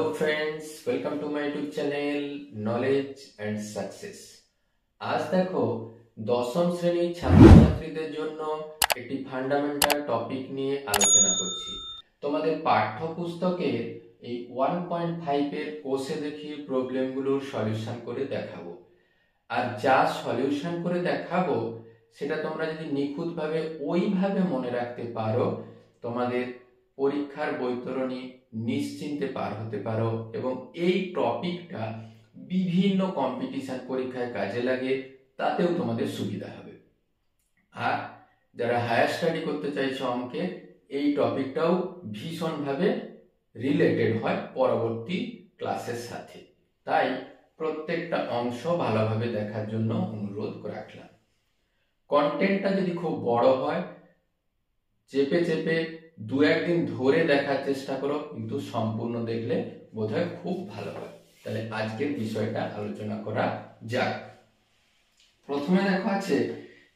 Hello friends, welcome to my YouTube channel Knowledge and Success। আজ দেখো দশম শ্রেণীর ছাত্রছাত্রীদের জন্য একটি ফান্ডামেন্টাল টপিক নিয়ে আলোচনা করছি। তোমাদের পাঠ্যপুস্তকের এই 1.5 এর কোষে দেখিয়ে প্রবলেমগুলোর সলিউশন করে দেখাবো। আর যা সলিউশন করে দেখাবো সেটা তোমরা যদি নিখুঁতভাবে ওইভাবে মনে রাখতে পারো, তোমাদের পরীক্ষার বৈতরণী নিশ্চিন্তে পার হতে পারো এবং এই টপিকটা বিভিন্ন কম্পিটিশন পরীক্ষায় কাজে লাগে, তাতেও তোমাদের সুবিধা হবে। আর যারা হায়ার স্টাডি করতে চাইছো অঙ্কে, এই টপিকটাও ভীষণভাবে রিলেটেড হয় পরবর্তী ক্লাসের সাথে, তাই প্রত্যেকটা অংশ ভালোভাবে দেখার জন্য অনুরোধ রাখলাম। কন্টেন্টটা যদি খুব বড় হয়, চেপে চেপে দু একদিন ধরে দেখার চেষ্টা করো, কিন্তু সম্পূর্ণ দেখলে বোধহয় খুব ভালো হয়। তাহলে আজকের বিষয়টা আলোচনা করা যাক। প্রথমে দেখো আছে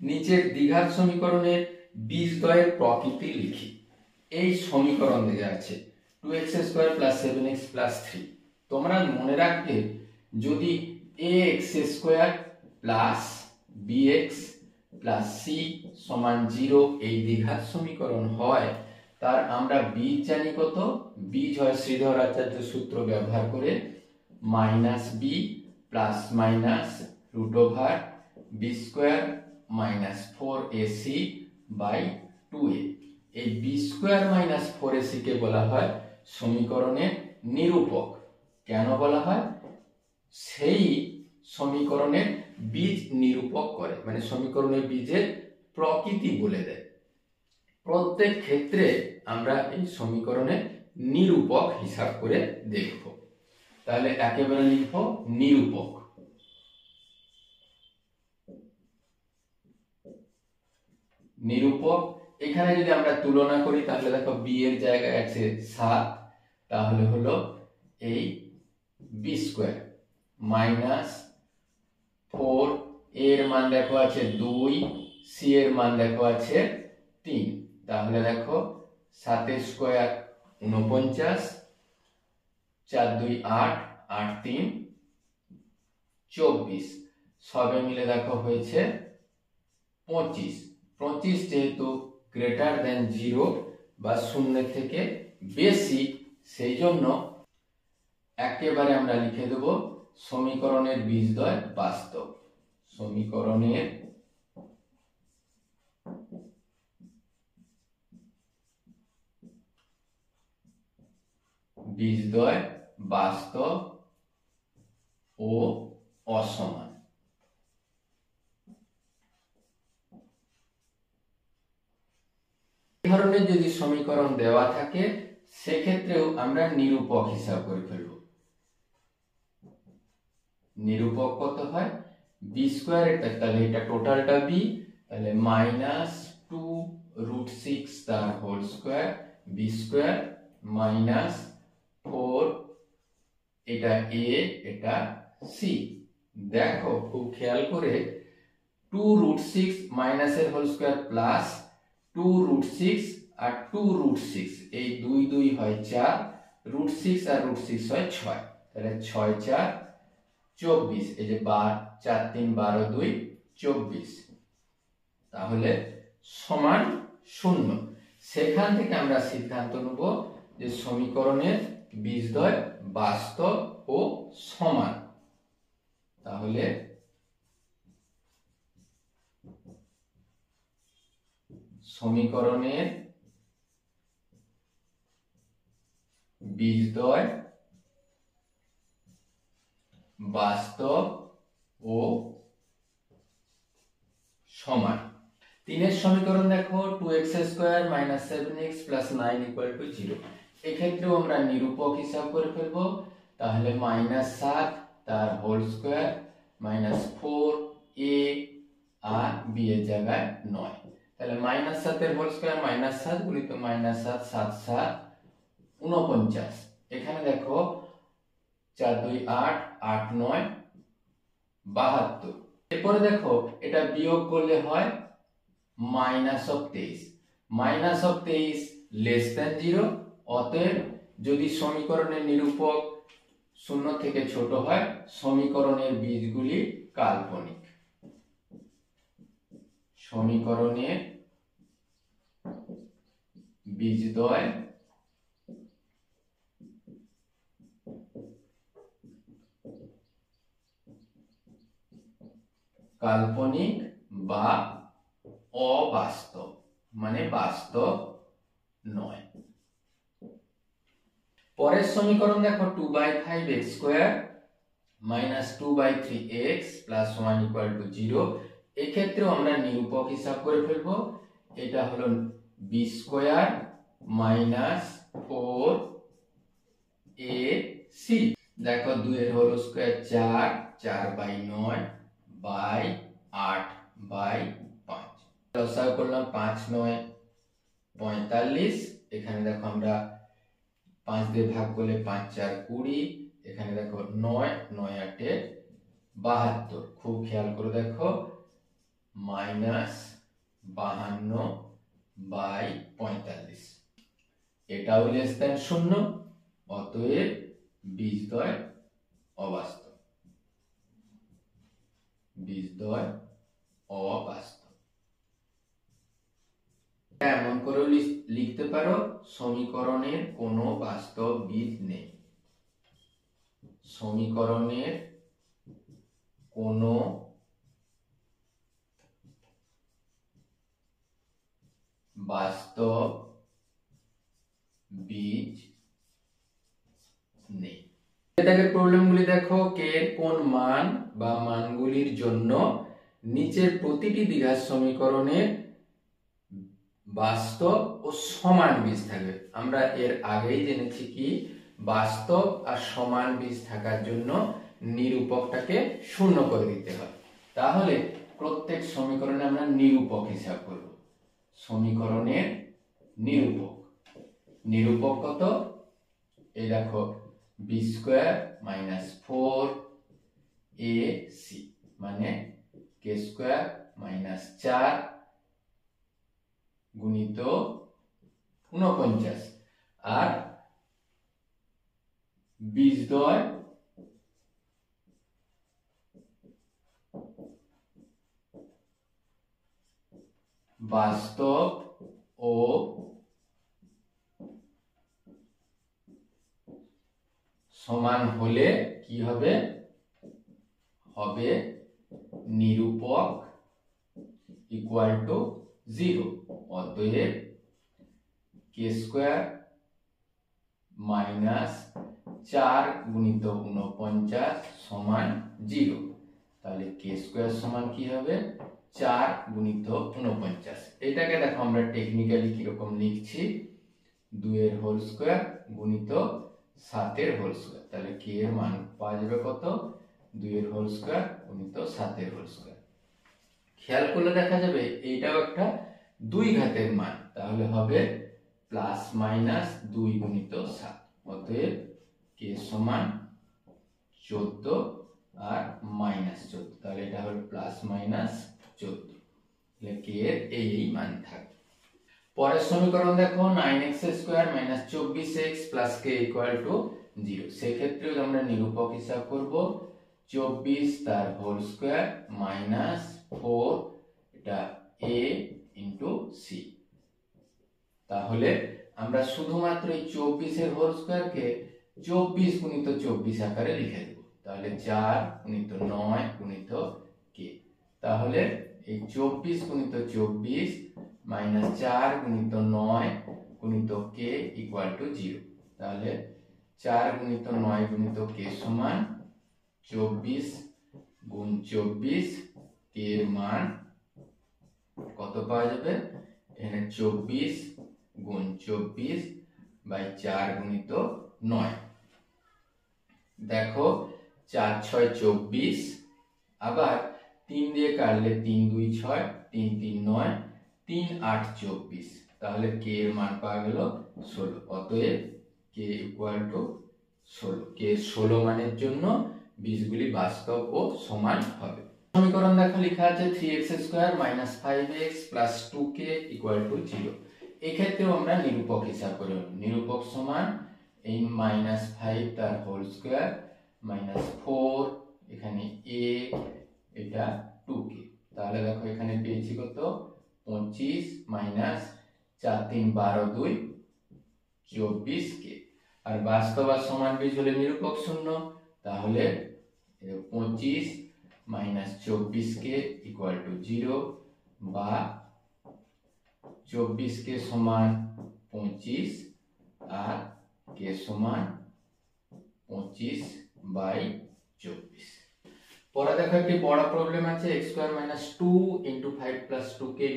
নিচের দ্বিঘাত সমীকরণের বীজদ্বয়ের প্রকৃতি লিখি। এই সমীকরণ দেওয়া আছে 2x² + 7x + 3। তোমরা মনে রাখবে, যদি ax² + bx + c = 0 এই দ্বিঘাত সমীকরণ হয়, তার আমরা বীজ জানি কত? বীজ হয় শ্রীধর আচার্য সূত্র ব্যবহার করে -b ± √b² - 4ac/2a। এই b² - 4ac কে বলা হয় সমীকরণের নিরূপক। কেন বলা হয়? সেই সমীকরণের বীজ নিরূপক করে, মানে সমীকরণের বীজের প্রকৃতি বলে দেয়। প্রত্যেক ক্ষেত্রে আমরা এই সমীকরণের নিরূপক হিসাব করে দেখব। তাহলে একেবারে লিখব নিরূপক। নিরূপক এখানে যদি আমরা তুলনা করি, তাহলে দেখো b এর জায়গায় আছে 7, তাহলে হলো এই b² -4, এর মান দেখো আছে 2, c এর মান দেখো আছে 3, তাহলে দেখো 7² 49, 4 2 8, 8 3 24, সবে মিলে দেখো হয়েছে 25। 25 যেহেতু গ্রেটার দেন 0 বা শূন্যের থেকে বেশি, সেই জন্য একেবারে আমরা লিখে দেব সমীকরণের বীজদ্বয় বাস্তব। সমীকরণের বীজদ্বয় বাস্তব ও অসমান। এই ধরনের যদি সমীকরণ দেওয়া থাকে, সেক্ষেত্রেও আমরা নিরূপক হিসাব করে ফেলব। নিরূপক কত হয়? b², তাহলে এটা টোটালটা b, তাহলে -2√6 তার হোল স্কয়ার, b² -4, এটা a, এটা c। দেখো খুব খেয়াল করে, 2√6 মাইনাসের হোল স্কয়ার প্লাস 2√6 আর 2√6, এই 2 2 হয় 4, √6 আর √6 হয় 6, তাহলে 6 4 24, এই যে 4 3 12 2 24, তাহলে সমান 0। সেখান থেকে আমরা সিদ্ধান্ত নেব যে সমীকরণের বীজদ্বয় বাস্তব ও সমান। তাহলে সমীকরণের বীজদ্বয় বাস্তব ও সমান। 3 সমীকরণ দেখো 2x² - 7x + 9 = 0। এক্ষেত্রেও আমরা নিরূপক হিসাব করে ফেলব। তাহলে -7 তার হোল স্কয়ার -4a আর b এর জায়গায় 9, তাহলে -7 এর হোল স্কয়ার -7 গুণিত -7 7 7 49। এখানে দেখো 4 2 8, 8 9 72। এরপরে দেখো এটা বিয়োগ করলে হয় -23। -23 < 0, অতএব যদি সমীকরণের নিরূপক শূন্য থেকে ছোট হয় সমীকরণের বীজগুলি কাল্পনিক। সমীকরণের বীজদ্বয় কাল্পনিক বা অবাস্তব, মানে বাস্তব নয়। পরের সমীকরণ দেখো 2/5x² - 2/3x + 1 = 0। এক্ষেত্রেও আমরা নিরূপক হিসাব করে ফেলবো। এটা হলো b² - 4ac। দেখো 2 এর হোল স্কয়ার 4, 4/9/8/5। লসাগু করলাম 5 9 45। এখানে দেখো আমরা 5 দিয়ে ভাগ করলে 5 4 20। এখানে দেখো 9 9 8 72। খুব খেয়াল করে দেখো -52/45। এটাও লেস দ্যান 0, অতএব বীজদ্বয় অবাস্তব। বীজদ্বয় অবাস্তব। এমন করে লিখতে পারো সমীকরণের কোনো বাস্তব বীজ নেই। সমীকরণের কোনো বাস্তব বীজ নেই। এটাকে প্রবলেমগুলি দেখো, কে এর কোন মান বা মানগুলির জন্য নিচের প্রতিটি দ্বিঘাত সমীকরণের বাস্তব ও সমান বীজ থাকবে। আমরা এর আগেই জেনেছি কি বাস্তব আর সমান বীজ থাকার জন্য নিরূপকটাকে শূন্য করে দিতে হয়। তাহলে প্রত্যেক সমীকরণে আমরা নিরূপক হিসাব করব। সমীকরণের নিরূপক, নিরূপক কত? এই দেখো b² - 4ac মানে k² - 4 গুণিত 49। আর বীজদ্বয় বাস্তব ও সমান হলে কি হবে? হবে নিরূপক = 0। অতএব k² - 4 গুণিত 49 সমান 0। তাহলে k² সমান কি হবে? 4 গুণিত 49। এটাকে দেখো আমরা টেকনিক্যালি কিরকম লিখছি, 2 এর হোল স্কয়ার গুণিত 7 এর হোল স্কয়ার। তাহলে k এর মান পাওয়া যাবে কত? 2 এর হোল স্কয়ার গুণিত 7 এর হোল স্কয়ার। খেয়াল করলে দেখা যাবে এইটাও একটা 2 ঘাতের মান, তাহলে হবে +-2 গুণিত 7। অতএব k সমান 14 আর -14। তাহলে এটা হলো +-14। তাহলে k এর এই মান থাকবে। পরের সমীকরণ দেখো 9x² - 24x + k = 0। সেক্ষেত্রেও আমরা নিরূপক হিসাব করব। 24 তার হোল স্কয়ার -4 এটা a * c। তাহলে আমরা শুধুমাত্র এই 24 এর হোল স্কয়ারকে 24 গুণিত 24 আকারে লিখে দেব। তাহলে 4 গুণিত 9 গুণিত k। তাহলে এই 24 গুণিত 24 - 4 গুণিত 9 গুণিত k = 0। তাহলে 4 গুণিত 9 গুণিত k সমান 24 গুণ 24। k এর মান কত পাওয়া যাবে? এখানে 24 গুণ 24/4 গুণিত 9। দেখো 4 6 24, আবার 3 দিয়ে কাটলে 3 2 6, 3 3 9, 3 8 24। তাহলে k এর মান পাওয়া গেল 16। অতএব k = 16। k 16 মানের জন্য বীজগুলি বাস্তব ও সমান হবে। সমীকরণ দেখো লেখা আছে 3x² - 5x + 2k = 0। এই ক্ষেত্রেও আমরা নিরূপক হিসাব করব। নিরূপক সমান এই -5 তার হোল স্কয়ার -4 এখানে a এটা 2k। তাহলে দেখো এখানে পেয়েছি কত 25 4 3 12 2 24k। আর বাস্তব আর সমান বীজ হলে নিরূপক শূন্য, তাহলে 25 24k = 0 বা 24k সমান 25 আর k সমান 25/24। পরে দেখো একটি বড় প্রবলেম আছে x² - 2 * 5 + 2k *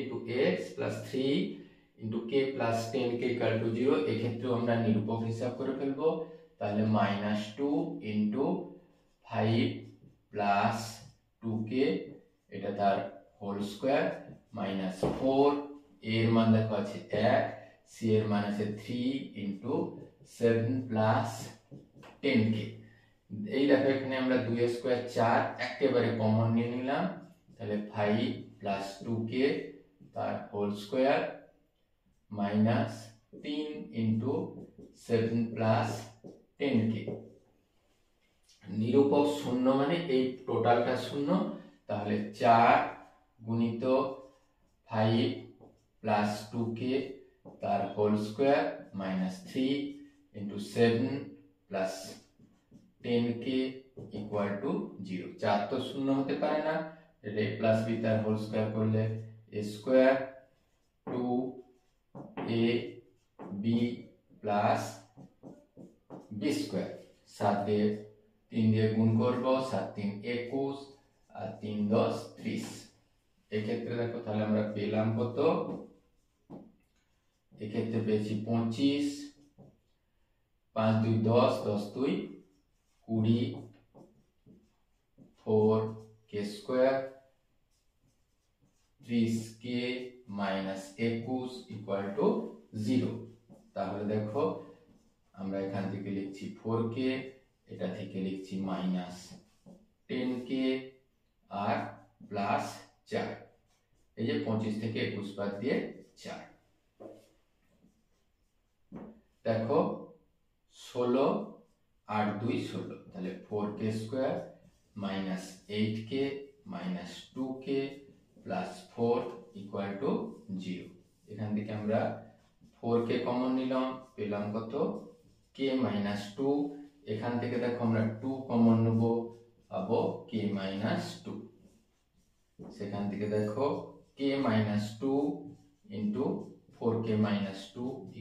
x + 3 * k + 10k = 0। এক্ষেত্রেও আমরা নিরূপক হিসাব করে ফেলবো। তাহলে -2 * 5 + 2k এটা তার হোল স্কয়ার -4 এর মান দেখো আছে 1, c এর মান আছে 3 * 7 + 10k। এই দেখো এখানে আমরা 2 স্কয়ার 4 একেবারে কমন নিয়ে নিলাম, তাহলে 5 + 2k তার হোল স্কয়ার -3 * 7 + 10k। নিরূপক শূন্য মানে এই টোটালটা শূন্য, তাহলে 4 গুণিত 5 + 2k তার হোল স্কয়ার -3 * 7 + 10k = 0। 4 তো শূন্য হতে পারে না, এটা a + b তার হোল স্কয়ার করলে a square 2ab + b square. 7 দিয়ে 3 দিয়ে গুণ করব, 7 3 21 আর 3 10 30। এক্ষেত্রে দেখো তাহলে আমরা পেলাম কত, এক্ষেত্রে পেয়েছি 25, 5 2 10, 10 2 20, 4k স্কয়ার 30k - 21 = 0। তাহলে দেখো আমরা এখান থেকে লিখছি 4k, এটা থেকে লিখছি -10k আর +4। এই যে 25 থেকে 21 বাদ দিয়ে 4। দেখো 16 8 2 16, তাহলে 4k স্কয়ার -8k - 2k + 4 = 0। এখান থেকে আমরা 4k কমন নিলাম, পেলাম কত k - 2। এখান থেকে দেখো আমরা 2 কমন নেব, পাবো k - 2। সেখান থেকে দেখো k - 2 * 4k - 2 =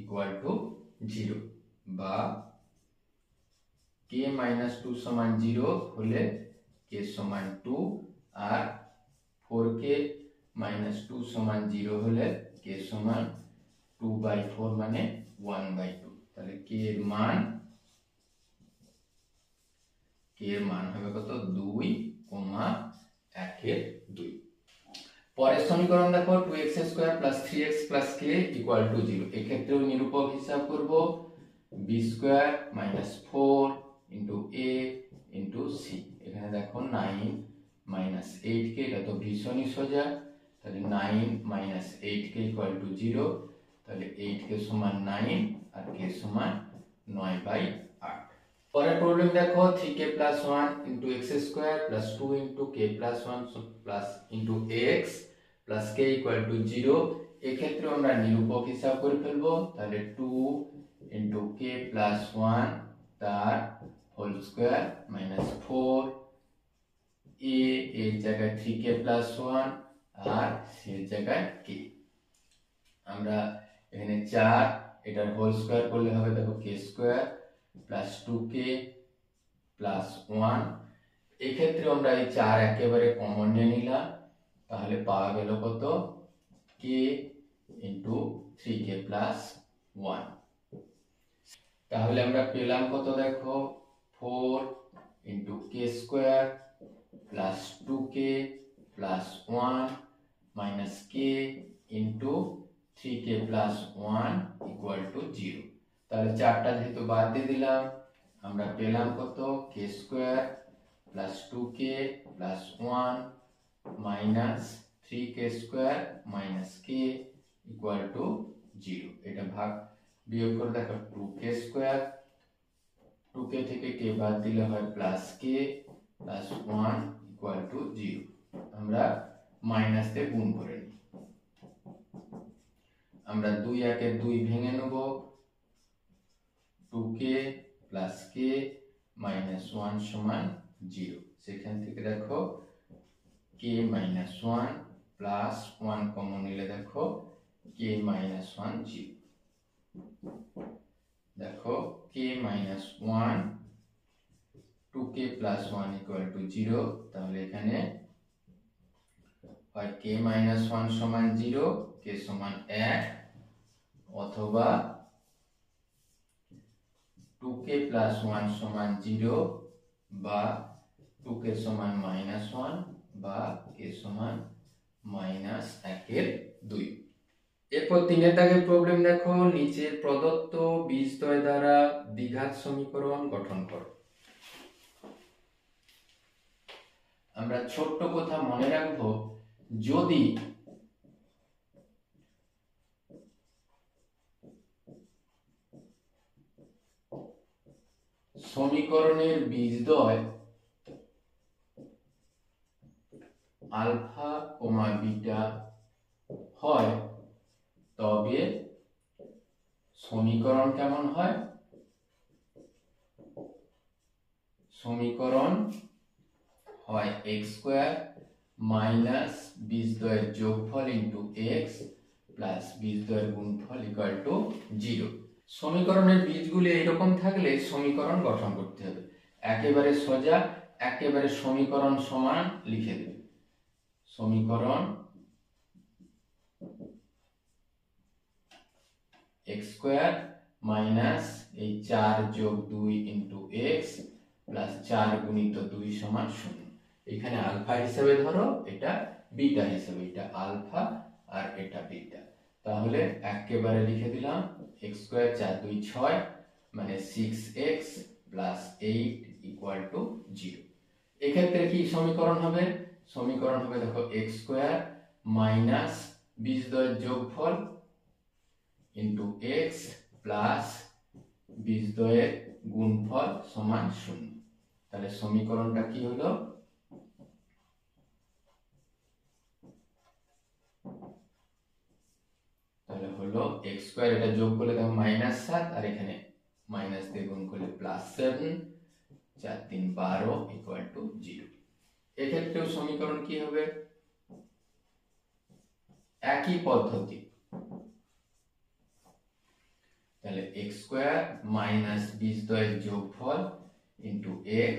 0 বা k - 2 = 0 হলে k = 2 আর 4k - 2 = 0 হলে k = 2/4 মানে 1/2। তাহলে k এর মান হবে কত 2, 1/2। পরের সমীকরণ দেখো 2x² + 3x + k = 0। এক্ষেত্রেও নিরূপক হিসাব করব, b² - 4 * a * c। এখানে দেখো 9 - 8k, এটা তো ভীষণই সোজা, তাহলে 9 - 8k = 0। তাহলে 8k = 9 আর k = 9/8। পরের প্রবলেম দেখো 3k + 1 * x² + 2 * k + 1 + x + k = 0। এক্ষেত্রে আমরা নিরূপক হিসাব করে ফেলবো, তাহলে 2 * k + 1 তার হোল স্কয়ার -4 a এর জায়গায় 3k + 1 আর c এর জায়গায় k। আমরা এখানে 4 এটার হোল স্কয়ার করলে হবে দেখো k² + 2k + 1। এক্ষেত্রে আমরা এই 4 একেবারে কমন নিয়ে নিলাম, তাহলে পাওয়া গেল কত k * 3k + 1। তাহলে আমরা পেলাম কত দেখো 4 * k² + 2k + 1 - k * 3k + 1 = 0। তাহলে 4টা যেহেতু বাদ দিয়ে দিলাম, আমরা পেলাম কত k² + 2k + 1 - 3k² - k = 0। এটা বিয়োগ করে দেখো 2k² 2k থেকে k বাদ দিলে হয় plus k plus 1 equal to 0। আমরা মাইনাস দিয়ে গুণ করে নিই। আমরা 2 একে 2 ভেঙে নেব, 2k প্লাস k মাইনাস 1 সমান 0। সেখান থেকে দেখো k মাইনাস 1 প্লাস 1 কমন নিলে দেখো k মাইনাস 1 0। দেখো k minus 1 2k plus 1 equal to 0। তাহলে এখানে হয় k মাইনাস 1 সমান 0, k সমান 1, অথবা 2k প্লাস 1 সমান 0 বা 2k সমান মাইনাস 1 বা k সমান মাইনাস 1/2। এরপর 3 দাগের প্রবলেম দেখো, নিচের প্রদত্ত বীজদ্বয় দ্বারা দ্বিঘাত সমীকরণ গঠন করো। আমরা ছোট্ট কথা মনে রাখবো, যদি সমীকরণের বীজদ্বয় আলফা কমা বিটা হয় তবে সমীকরণ কেমন হয়? সমীকরণ হয় x স্কয়ার মাইনাস বীজদ্বয়ের যোগফল ইনটু x প্লাস বীজদ্বয়ের গুণফল ইকুয়াল টু 0। সমীকরণের বীজগুলি এরকম থাকলে সমীকরণ গঠন করতে হবে। একেবারে সোজা, একেবারে সমীকরণ সমান লিখে দেবে। সমীকরণ x স্কয়ার মাইনাস এই 4 যোগ 2 ইনটু x প্লাস 4 গুণিত 2 সমান 0। এখানে আলফা হিসেবে ধরো, এটা বিটা হিসেবে, এটা আলফা আর এটা বিটা। তাহলে একেবারে লিখে দিলাম x স্কয়ার 4 2 6 মানে 6x প্লাস 8 ইকুয়াল টু 0। এক্ষেত্রে কি সমীকরণ হবে? সমীকরণ হবে দেখো x স্কয়ার মাইনাস বীজদ্বয়ের যোগফল ইনটু x প্লাস বীজদ্বয়ের গুণফল সমান 0। তাহলে সমীকরণটা কি হলো? তাহলে হলো x স্কয়ার, এটা যোগ করলে দেখো মাইনাস 7 আর এখানে মাইনাস দিয়ে গুণ করলে প্লাস 7, 4 3 12 ইকুয়াল টু 0। এক্ষেত্রেও সমীকরণ কি হবে? একই পদ্ধতি। তাহলে x স্কয়ার মাইনাস বীজদ্বয়ের যোগফল ইনটু x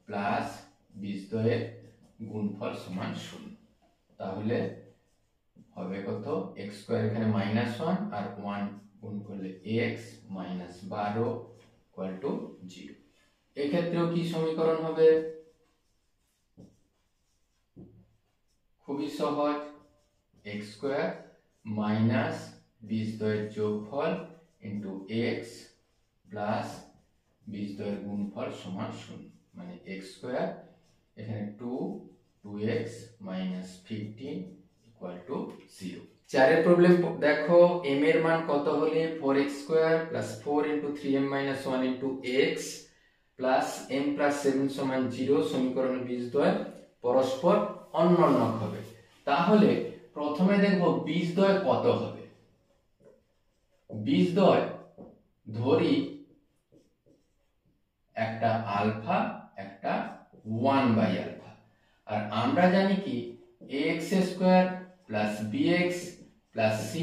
প্লাস বীজদ্বয়ের গুণফল সমান 0। তাহলে হবে কত? x স্কয়ার এখানে মাইনাস 1 আর 1 গুণ করলে x মাইনাস 12 ইকুয়াল টু 0। এক্ষেত্রেও কি সমীকরণ হবে? খুবই সহজ, x স্কয়ার মাইনাস বীজদ্বয়ের যোগফল ইনটু x প্লাস বীজদ্বয়ের গুণফল সমান 0। মানে x স্কয়ার এখানে 2x মাইনাস 15 ইকুয়াল টু 0। 4 এর প্রবলেম দেখো, m এর মান কত হলে 4x square plus 4 into 3m minus 1 into x plus m plus 7 সমান 0 সমীকরণের বীজদ্বয় পরস্পর অন্যন্য হবে। তাহলে প্রথমে দেখব বীজদ্বয় কত হবে। বীজদ্বয় ধরি একটা আলফা, একটা 1/আলফা। আর আমরা জানি কি ax square plus bx plus c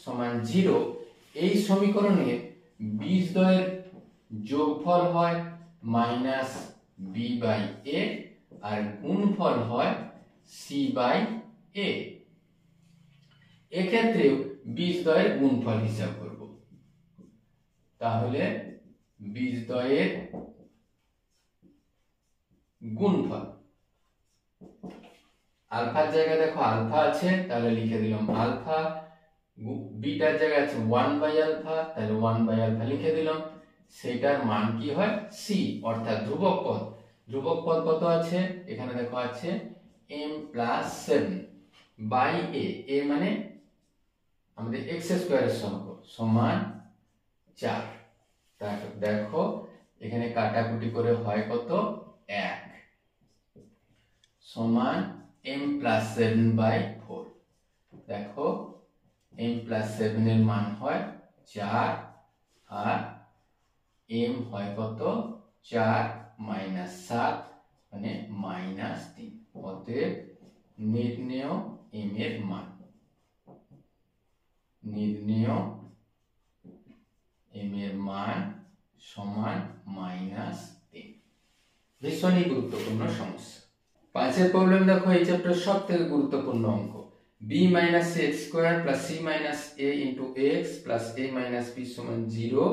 সমান 0। এই সমীকরণে বীজদ্বয়ের যোগফল হয় মাইনাস b/a আর গুণফল হয় c/a। এক্ষেত্রেও বীজদ্বয়ের গুণফল হিসাব করব। তাহলে বীজদ্বয়ের গুণফল, আলফার জায়গায় দেখো আলফা আছে, তাহলে লিখে দিলাম আলফা। বিটার জায়গায় আছে 1/আলফা, তাহলে 1/আলফা লিখে দিলাম। সেটার মান কি হয়? c, অর্থাৎ ধ্রুবক পদ। ধ্রুবক পদ কত আছে? এখানে দেখো আছে m প্লাস 7 বাই a মানে আমাদের x স্কয়ারের সহগ সমান 4। দেখো এখানে কাটাকুটি করে হয় কত 1 সমান m+7/4। দেখো m+7 এর মান হয় 4 আর m হয় কত 4 - 7 মানে -3। অতএব নির্ণেয় m এর মান, নির্ণেয় m এর মান সমান -3। ভীষণই গুরুত্বপূর্ণ সমস্যা। 5এর প্রবলেম দেখো, এই চ্যাপ্টার সব থেকে গুরুত্বপূর্ণ অঙ্ক। b - a² + c - a * x + a - b = 0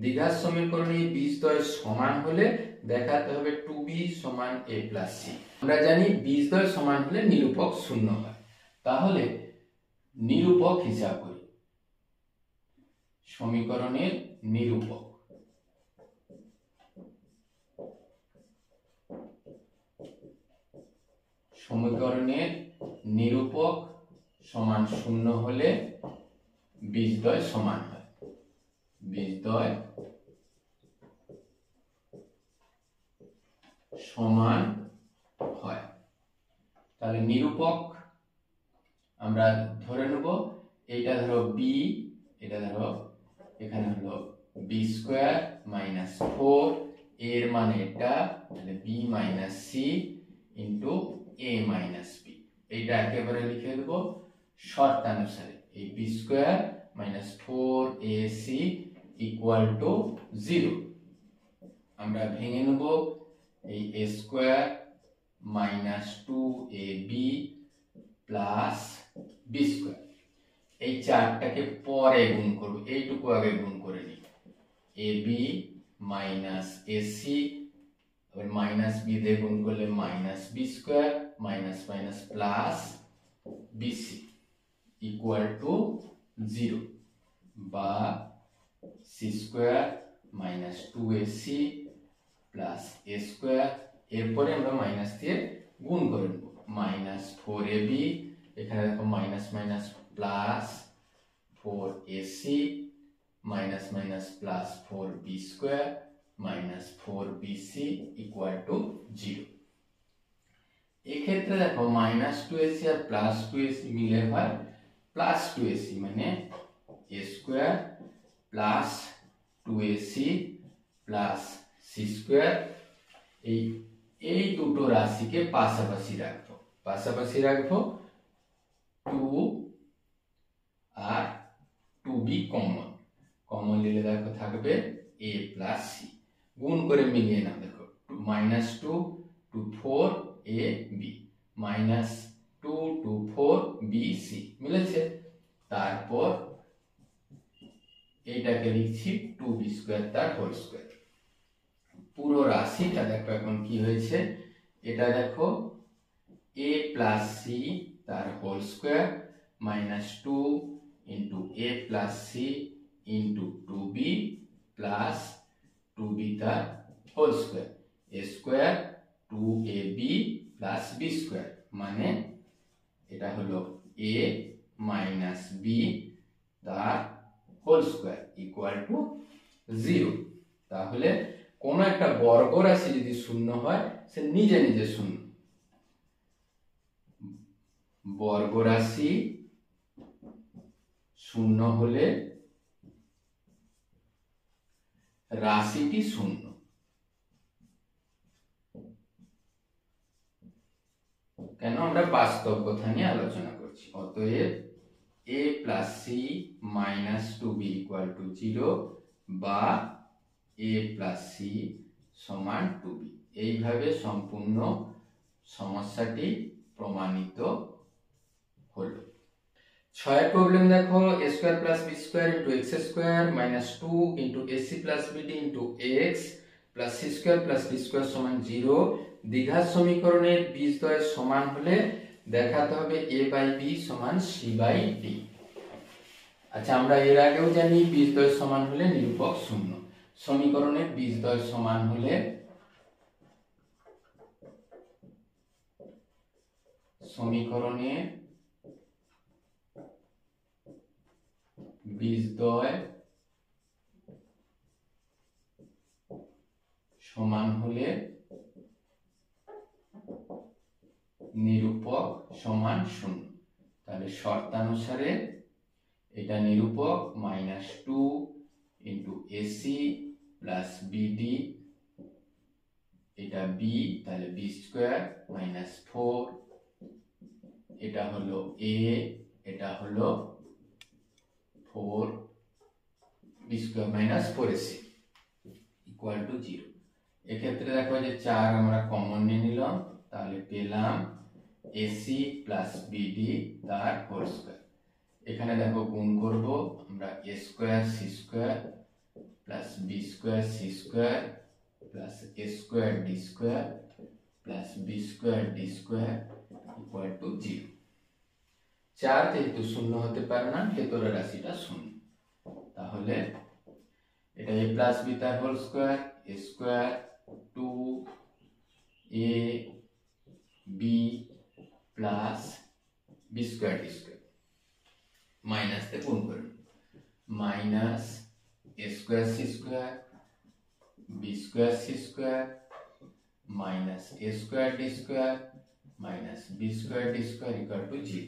দ্বিঘাত সমীকরণে বীজদ্বয় সমান হলে দেখাতে হবে 2b = a + c। আমরা জানি বীজদ্বয় সমান হলে নিরূপক শূন্য হয়। তাহলে নিরূপক হিসাব করি, সমীকরণের নিরূপক। সমীকরণের নিরূপক সমান শূন্য হলে বীজদ্বয় সমান হয়, বীজদ্বয় সমান হয়। তাহলে নিরূপক আমরা ধরে নেব, এটা ধরো b, এটা ধরো এখানে হলো b² - 4, এর মানে এটা, তাহলে b - c into a - b। এটা একেবারে লিখে দেব শর্তানুসারে, এই b² - 4ac = 0। আমরা ভেঙে নেব, এই a² - 2ab প্লাস b²। এই চারটাকে পরে গুণ করব, এইটুকু আগে গুণ করে নিই। ab - ac, আবার মাইনাস b দিয়ে গুণ করলে -b² minus minus plus bc = 0, বা c² - 2ac প্লাস a², এরপরে আমরা মাইনাস দিয়ে গুণ করে নেব, -4ab, এখানে দেখো minus minus plus 4ac minus minus plus 4b² minus 4bc = 0। এক্ষেত্রে দেখো -2ac আর +2ac মিলে হয় +2ac, মানে a² plus 2ac plus c²। এই দুটো রাশিকে পাশাপাশি রাখবো, 2 আর 2b কমন নিলে দেখো থাকবে a + c, গুণ করে মিলিয়ে নাও। দেখো -2 to 4ab -2 to 4bc মিলেছে। তারপর এইটাকে লিখছি 2b² তার হোল স্কয়ার। পুরো রাশিটা দেখো এখন কি হয়েছে, এটা দেখো a + c তার whole square -2 into a + c into 2b plus 2b তার whole square, a² 2ab plus b², মানে এটা হলো a - b তার হোল স্কয়ার = 0। তাহলে কোন একটা বর্গ রাশি যদি শূন্য হয়, সে নিজে নিজে শূন্য। বর্গ রাশি শূন্য হলে রাশিটি শূন্য। কেন, আমরা বাস্তব কথা নিয়ে আলোচনা করছি। অতএব a + c - 2b = 0 বা a + c = 2b। এইভাবে সম্পূর্ণ সমস্যাটি প্রমাণিত হলো। 6এর প্রবলেম দেখো, a² + b² * x² - 2 * ac + bd * x + c² + d² = 0 দ্বিঘাত সমীকরণের বীজদ্বয় সমান হলে দেখাতে হবে a/b = c/d। আচ্ছা, আমরা এর আগেও জানি বীজদ্বয় সমান হলে নিরূপক শূন্য। সমীকরণের বীজদ্বয় সমান হলে সমীকরণের বীজদ্বয় নিরূপক সমান 0। তাহলে শর্তানুসারে এটা নিরূপক -2 ইন্টু এসি প্লাস বিডি, এটা বি, তাহলে বি স্কোয়ার মাইনাস 4, এটা হলো এ, এটা হলো 4 B square minus 4ac equal to 0। এক্ষেত্রে দেখো যে 4 আমরা কমন নিয়ে নিলাম, তাহলে পেলাম এসি প্লাস বিডি তার হোল স্কোয়ার। এখানে দেখো গুণ করব আমরা A square C square plus B square C square plus A square D square plus B square D square equal to 0। 4 যেহেতু শূন্য হতে পারে না, ভেতরের রাশিটা শূন্য, তাহলে এটা a প্লাস বি তার whole square, A square 2 A B plus B square D square, minus তে গুণ করুন, minus A square C square B square C square minus A square D square minus B square D square equal to 0।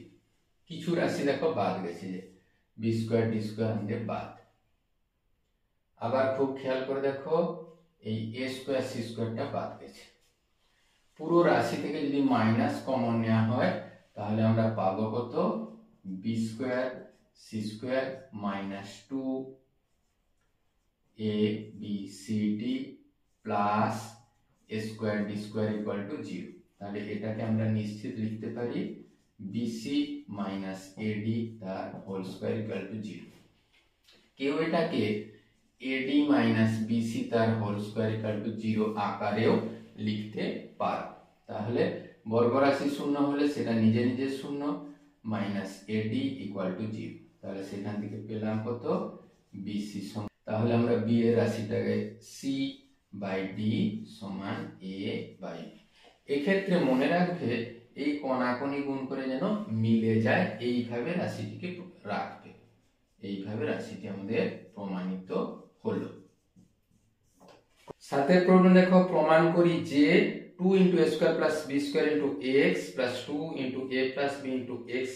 কিছু রাশি দেখো বাদ গেছে, যে B square D square আমাদের বাদ। আবার খুব খেয়াল করে দেখো এই এ স্কোয়ার সি স্কোয়ারটা বাদ গেছে। পুরো রাশি থেকে যদি মাইনাস কমন নেওয়া হয় তাহলে আমরা পাবো কত, B square C square minus 2 A B C D plus A square D square equal to 0। তাহলে এটাকে আমরা নিশ্চিত লিখতে পারি বিসি মাইনাস এডি তার হোল স্কোয়ার ইকুয়াল টু 0। কেউ এটাকে এডি মাইনাস বিসি তার হোল স্কোয়ার ইকুয়াল টু 0 আকারেও লিখতে পারো। তাহলে বর্গরাশি শূন্য হলে সেটা নিজে নিজে শূন্য, মাইনাস এডি ইকুয়াল টু 0। তাহলে সেখান থেকে পেলাম কত, বিসি সমান, তাহলে আমরা বি এর রাশিটাকে সি বাই ডি সমান এ বাই বি। এক্ষেত্রে মনে রাখবে এই কোণাকুণি গুণ করে যেন মিলে যায়, এইভাবে রাশিটিকে রাখবে। এইভাবে রাশিটি আমাদের প্রমাণিত হলো। সাথের প্রশ্ন দেখো, প্রমাণ করি যে 2 into A square plus B square into X plus 2 into A plus B into X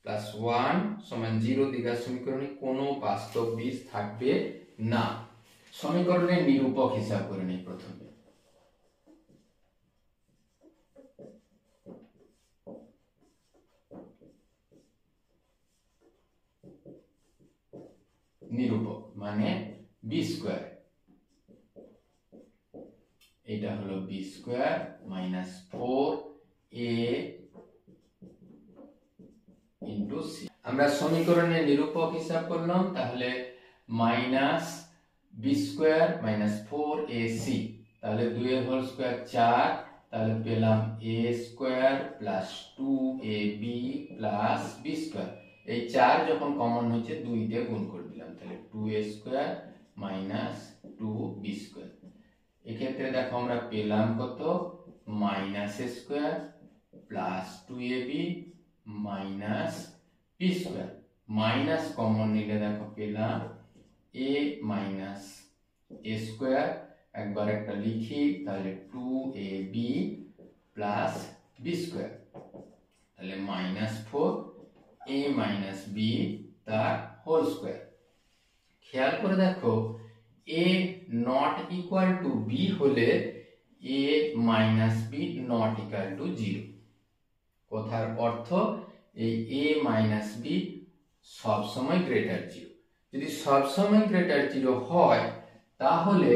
plus 1 সমান 0 দ্বিঘাত সমীকরণে কোনো বাস্তব বীজ থাকবে না। সমীকরণের নিরূপক হিসাব করে নেই প্রথমে। নিরূপক মানে বি স্কোয়ার, এটা হলো B square minus 4a into C. আমরা সমীকরণের নিরূপক হিসাব করলাম, তাহলে minus B square minus 4ac, তাহলে 2 এর হোল স্কোয়ার 4, তাহলে পেলাম a square plus 2ab plus B square. এই 4 যখন কমন হয়েছে 2 দিয়ে গুণ করে দিলাম, তাহলে 2a square minus 2b square. এক্ষেত্রে দেখো আমরা পেলাম কত, minus a square plus 2ab minus b square. Minus common নিলে দেখো পেলাম a মাইনাস a স্কোয়ার, একবার একটা লিখি, তাহলে 2ab প্লাস b স্কোয়ার, তাহলে মাইনাস 4a মাইনাস b তার হোল স্কোয়ার। খেয়াল করে দেখো a not equal to b হলে a minus b not equal to 0। কথার অর্থ এই a মাইনাস b সবসময় গ্রেটার 0। যদি সবসময় গ্রেটার 0 হয় তাহলে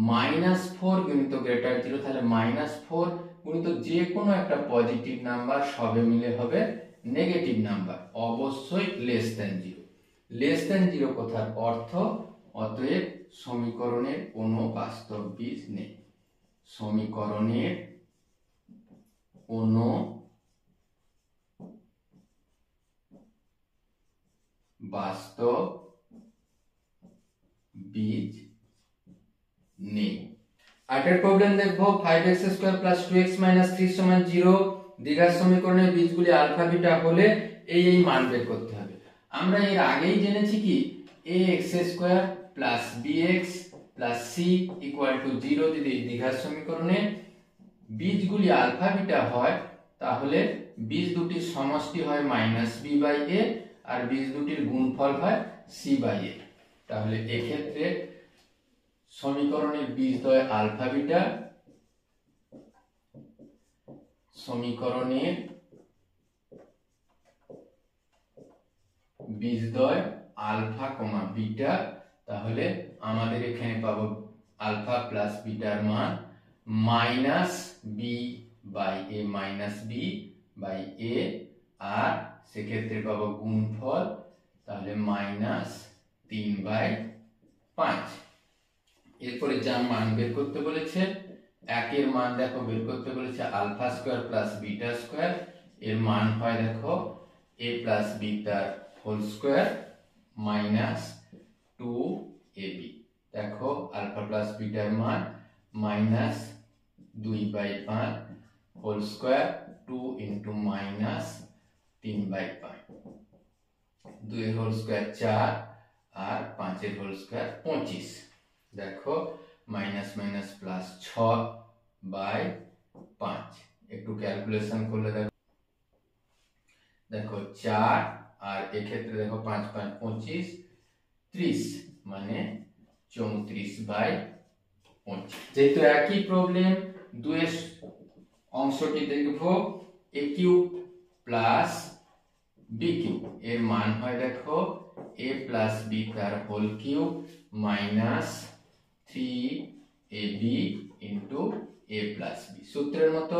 -4 গুণিত গ্রেটার 0, তাহলে -4 গুণিত যে কোনো একটা পজিটিভ নাম্বার সবে মিলে হবে নেগেটিভ নাম্বার, অবশ্যই লেস দেন 0। লেস দেন 0 কথার অর্থ অতএব সমীকরণের কোনো বাস্তব বীজ নেই। সমীকরণের কোনো বাস্তব বীজ নেই। আটের প্রবলেম দেখবো, 5x square plus 2x minus 3 সমান 0 দ্বিঘাত সমীকরণের বীজগুলি আলফা বিটা হলে এই মান বের করতে হবে। আমরা এর আগেই জেনেছি কি ax square plus bx plus c equal to 0 যদি দ্বিঘাত সমীকরণে বীজগুলি আলফা বিটা হয় তাহলে বীজ দুটির সমষ্টি হয় মাইনাস বি বাই এ আর বীজ দুটির গুণফল হয় সি বাই এ। তাহলে এক্ষেত্রে সমীকরণের বীজদ্বয় আলফা বিটা, সমীকরণের বীজদ্বয় আলফা কমা বিটা, তাহলে আমাদের এখানে পাবো আলফা প্লাস বিটার মান minus B by A minus B by A, আর সেক্ষেত্রে পাবো গুণফল, তাহলে মাইনাস 3/5। এরপরে যা মান বের করতে বলেছে, একের মান দেখো বের করতে বলেছে alpha square plus beta square, এর মান হয় দেখো এ প্লাস বি তার হোল স্কয়ার মাইনাস 2ab। দেখো আলফা প্লাস বিটার মান minus 2/5 whole square 2 into minus 3/5, 2 এর হোল স্কয়ার 4 আর 5 এর হোল স্কয়ার 25। দেখো মাইনাস মাইনাস প্লাস 6/5। একটু ক্যালকুলেশন করলে দেখো 4 আর এক্ষেত্রে দেখো 5 5 25 30, মানে 34/25। যেহেতু একই প্রবলেম, 2 এর অংশটি দেখবো a cube plus B cube, এর মান হয় দেখো a প্লাস বি তার whole cube minus 3ab into a plus B, সূত্রের মতো।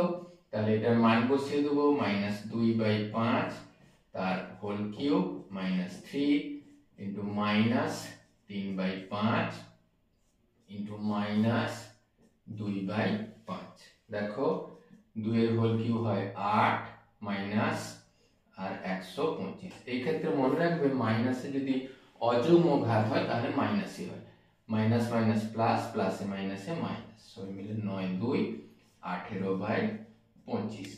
তাহলে এটার মান বসিয়ে দেবো মাইনাস 2/5 তার whole cube minus 3 into minus 3/5 into minus 2/5। দেখো 2 এর হোল কিউব হয় 8 মাইনাস আর 125। এই ক্ষেত্রে মনে রাখবে মাইনাসে যদি অযুগ্ম ঘাত হয় তাহলে মাইনাসই হয়, মাইনাস মাইনাস প্লাস, প্লাসে মাইনাসে মাইনাস, সব মিলে 9 2 18/25।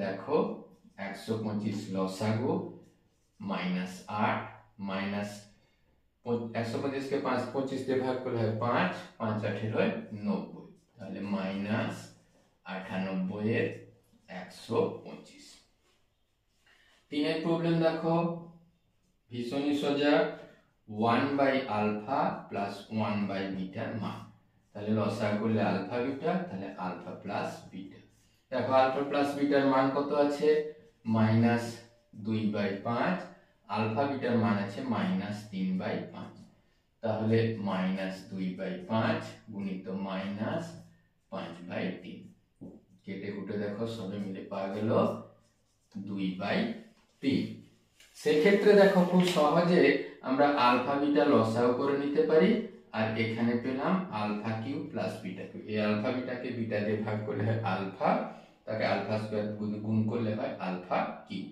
দেখো 125 লসাগু মাইনাস 8 মাইনাস 125 কে 5 25 দিয়ে ভাগ করলে হয় 5, 5 8 হয় 90, তাহলে মাইনাস 98 এর 125। তিনের প্রবলেম দেখো ভীষণই সোজা, 1/α প্লাস 1/বিটার মান, তাহলে লসাগু করলে আলফা বিটা, তাহলে আলফা প্লাস বিটা। দেখো আলফা প্লাস বিটার মান কত আছে মাইনাস 2/5, আলফা বিটার মান আছে মাইনাস 3/5, তাহলে মাইনাস 2/5 গুণিত মাইনাস 5/3, কেটে কুটে দেখো সবে মিলে পাওয়া গেল 2/3। সেক্ষেত্রে দেখো খুব সহজে আমরা আলফা বিটা লসাগু করে নিতে পারি, আর এখানে পেলাম alpha cube plus beta cube. এই আলফা বিটাকে বিটা দিয়ে ভাগ করলে হয় আলফা, তাকে আলফা স্কয়ার গুণ করলে হয় আলফা কিউব।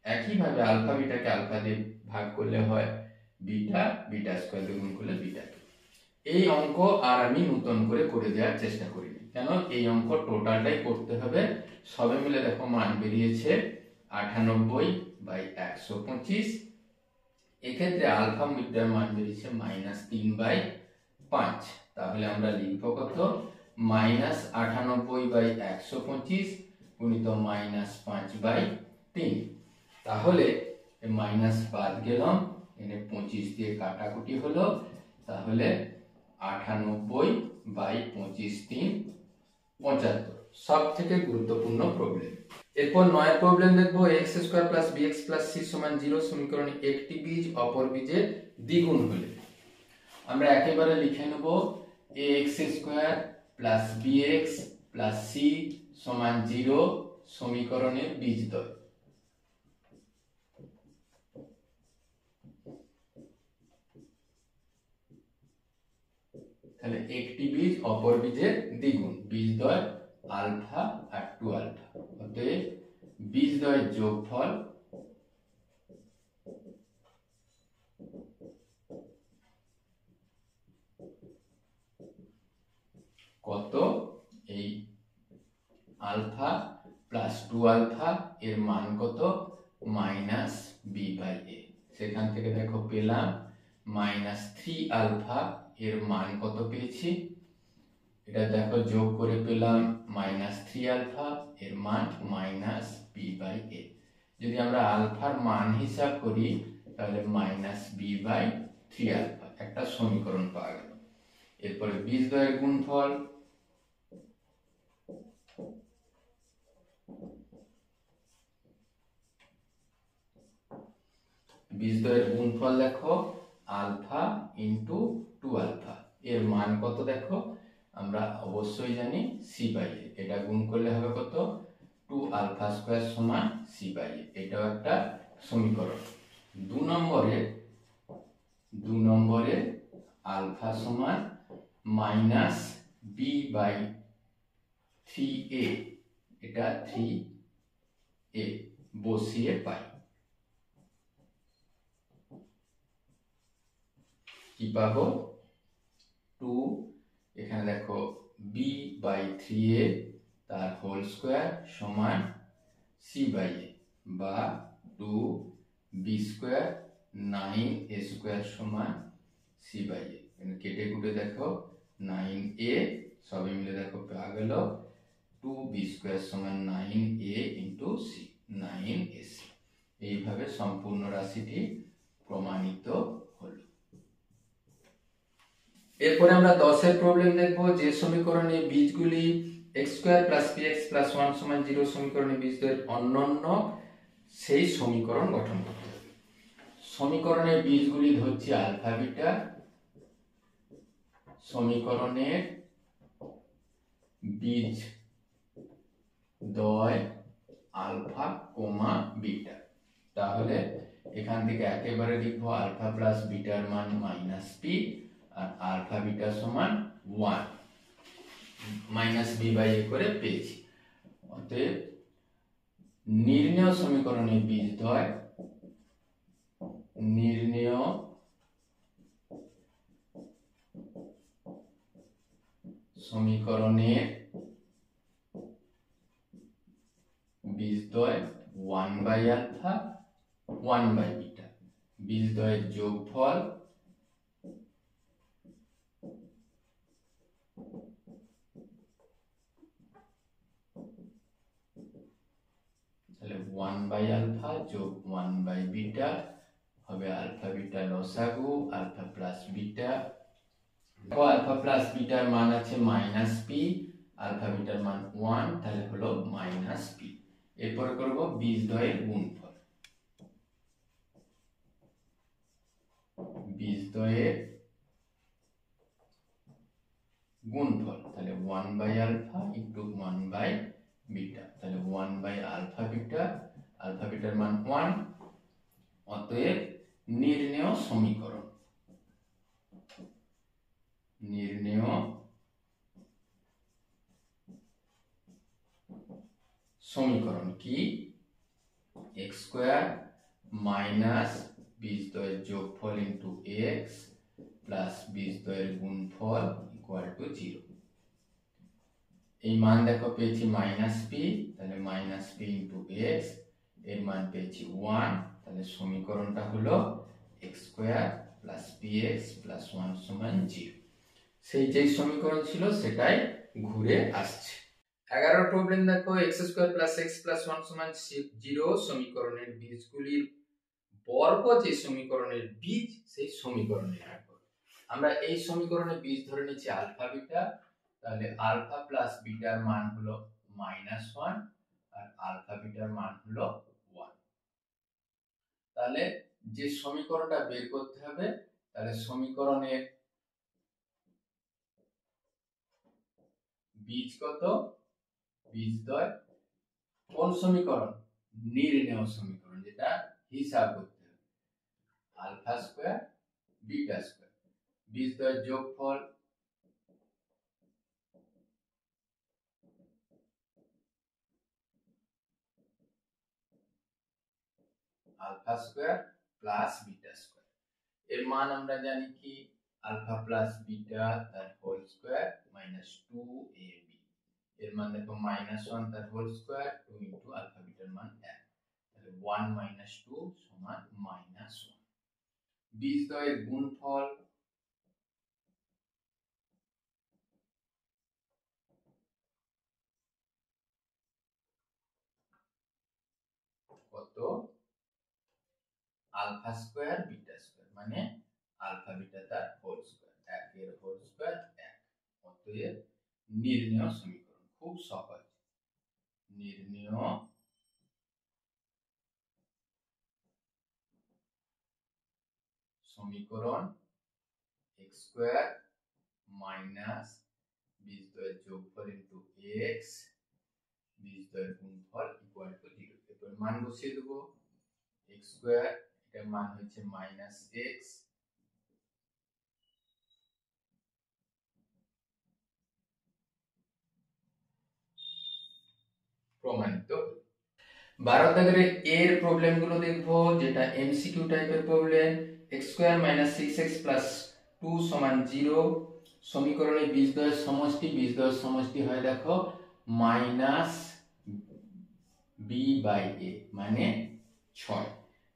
একইভাবে আলফা বিটাকে আলফা দিয়ে ভাগ করলে হয় বিটা, বিটা স্কয়ার দিয়ে গুণ করলে বিটা কিউব। এই অঙ্ক আর আমি নতুন করে দেওয়ার চেষ্টা করিনি, কেন এই অঙ্ক টোটালটাই করতে হবে। সবে মিলে দেখো মান বেরিয়েছে 98/125। এক্ষেত্রে আলফা বিটার মান বেরিয়েছে মাইনাস 3/5, তাহলে আমরা লিখবো কত মাইনাস 98/125 গুণিত মাইনাস 5/3। তাহলে মাইনাস বাদ গেলাম, এখানে 25 দিয়ে কাটাকুটি হলো, তাহলে 98/25 3 75। সব থেকে গুরুত্বপূর্ণ প্রবলেম। এরপর 9 প্রবলেম দেখবো, x² + bx + c = 0 সমীকরণে একটি বীজ অপর বীজের দ্বিগুণ হলে আমরা একেবারে লিখে নেব ax² + bx + c = 0 সমীকরণের বীজদ্বয়। তাহলে একটি বীজ অপর বীজের দ্বিগুণ, বীজদ্বয় আলফা আর 2 আলফা, অতএব বীজদ্বয়ের যোগফল কত, এই আলফা প্লাস 2 আলফা এর মান কত মাইনাস b/a। সেখান থেকে দেখো পেলাম মাইনাস 3 আলফা এর মান কত পেয়েছি এটা দেখো যোগ করে পেলাম -3 আলফা, এর মান -b/a। যদি আমরা আলফার মান হিসাব করি তাহলে -b/3 আলফা, একটা সমীকরণ পাওয়া গেল। এরপরে বীজদ্বয়ের গুণফল, বীজদ্বয়ের গুণফল দেখো আলফা ইন্টু 2 আলফা, এর মান কত দেখো আমরা অবশ্যই জানি c/a, এটা গুণ করলে হবে কত 2 আলফা স্কয়ার সমান c/a, এটাও একটা সমীকরণ। 2 নম্বরে আলফা সমান -b/3a, এটা 3a বসিয়ে পাই, কি পাবো 2, এখানে দেখো b/3a তার হোল স্কয়ার সমান c/a, বা 2b স্কয়ার 9a স্কয়ার সমান c/a। কেটে কুটে দেখো 9a সবই মিলে দেখো পাওয়া গেল 2b স্কয়ার সমান 9a ইন্টু c, 9ac। এইভাবে সম্পূর্ণ রাশিটি প্রমাণিত হলো। এরপরে আমরা 10 প্রবলেম দেখব। যে সমীকরণে বীজগুলি x square plus px plus 1 সমান 0 সমীকরণে বীজদ্বয়ের অনন্য সেই সমীকরণ গঠন করতে হবে। সমীকরণের বীজগুলি ধরছি আলফা বিটা, সমীকরণের বীজ দ্বয় আলফা কমা বিটা। তাহলে এখান থেকে একেবারে লিখবো আলফা প্লাস বিটার মান -p আর আলফা বিটা সমান 1, -b/a করে পেয়েছি। অতএব নির্ণেয় সমীকরণের বীজদ্বয়, নির্ণেয় সমীকরণের বীজদ্বয় 1/আলফা 1/বিটা, বীজদ্বয়ের যোগফল তাহলে 1/আলফা যোগ 1/বিটা হবে আলফা বিটা লসাগু, alpha plus beta. Alpha plus বিটার মান আছে -p, আলফা বিটার মান 1, তাহলে হলো -p। এরপরে করব বীজদ্বয়ের গুণফল, বীজদ্বয়ের গুণফল তাহলে 1/আলফা ইন্টু 1/বিটা, তাহলে 1/আলফা বিটা, আলফা বিটার মান 1। অতএব নির্ণেয় সমীকরণ, নির্ণেয় সমীকরণ কি x স্কয়ার মাইনাস বীজদ্বয়ের যোগফল ইন্টু x প্লাস বীজদ্বয়ের গুণফল ইকুয়াল টু 0। এই মান দেখো পেয়েছি -p, তাহলে -p ইন্টু x, এর মান পেয়েছি 1, তাহলে সমীকরণটা হলো x square plus px plus 1 সমান 0। সেই যেই সমীকরণ ছিল সেটাই ঘুরে আসছে। 11 প্রবলেম দেখো, x square plus x plus 1 সমান 0 সমীকরণের বীজগুলির বর্গ যে সমীকরণের বীজ সেই সমীকরণের বর্গ। আমরা এই সমীকরণে বীজ ধরে নিচ্ছি আলফা বিটা, তাহলে আলফা প্লাস বিটার মান হলো -1 আর আলফা বিটার মান হলো 1। তাহলে যে সমীকরণটা বের করতে হবে, তাহলে সমীকরণের বীজ কত, বীজদ্বয় কোন সমীকরণ, নির্ণেয় সমীকরণ, যেটা হিসাব করতে হবে আলফা স্কয়ার বিটা স্কয়ার, বীজদ্বয়ের যোগফল alpha square plus beta square, এর মান আমরা জানি কি আলফা প্লাস বিটা তার হোল স্কয়ার মাইনাস 2ab, এর মান দেখো -1 তার হোল স্কয়ার 2 ইনটু আলফা বিটার মান 1, তাহলে 1 - 2 সমান -1। বীজদ্বয়ের গুণফল কত আলফা স্কয়ার বিটা স্কয়ার, মানে আলফা বিটা তার হোল স্কয়ার, 1 এর হোল স্কয়ার 1। অতএব নির্ণেয় সমীকরণ খুব সহজ। নির্ণেয় সমীকরণ x স্কয়ার মাইনাস বীজদ্বয়ের যোগফল ইনটু x বীজদ্বয়ের গুণফল ইকুয়াল টু 0। এরপর মান বসিয়ে দেব। x স্কয়ার এটার মান হচ্ছে মাইনাস x, প্রমাণিত। 12 দাগের এর প্রবলেম গুলো দেখবো, যেটা এমসিকিউ টাইপের problem. x square minus 6x plus 2 সমান 0 সমীকরণে বীজদ্বয়ের সমষ্টি হয় দেখো মাইনাস b বাই a, মানে 6,